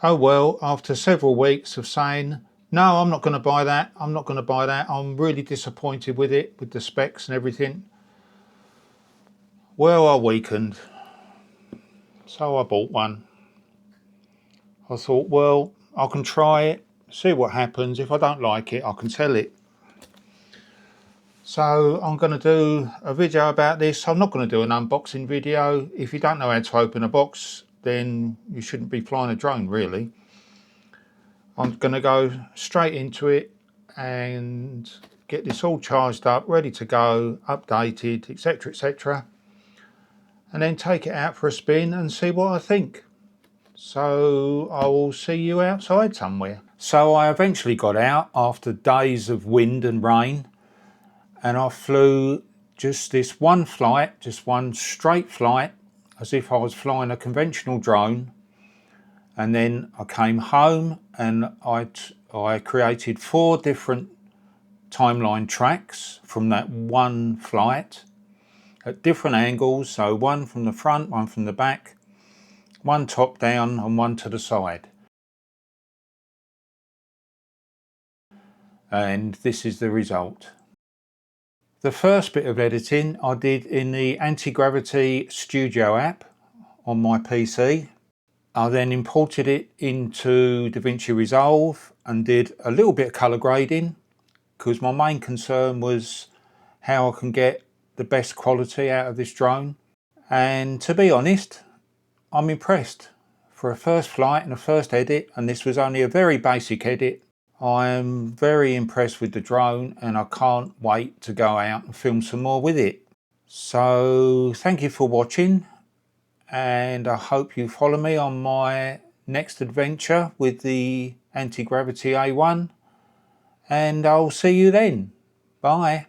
Oh well, after several weeks of saying, no, I'm not going to buy that, I'm not going to buy that, I'm really disappointed with it, with the specs and everything. Well, I weakened, so I bought one. I thought, well, I can try it, see what happens. If I don't like it, I can sell it. So I'm going to do a video about this. I'm not going to do an unboxing video. If you don't know how to open a box, then you shouldn't be flying a drone, really. I'm going to go straight into it and get this all charged up, ready to go, updated, etc, etc, and then take it out for a spin and see what I think. So I will see you outside somewhere. So I eventually got out after days of wind and rain, and I flew just this one flight, just one straight flight, as if I was flying a conventional drone. And then I came home and I created 4 different timeline tracks from that one flight at different angles. So one from the front, one from the back, one top down and one to the side. And this is the result. The first bit of editing I did in the Antigravity Studio app on my PC. I then imported it into DaVinci Resolve and did a little bit of colour grading, because my main concern was how I can get the best quality out of this drone. And to be honest, I'm impressed. For a first flight and a first edit, and this was only a very basic edit, I am very impressed with the drone and I can't wait to go out and film some more with it. So thank you for watching, and I hope you follow me on my next adventure with the Antigravity A1, and I'll see you then. Bye.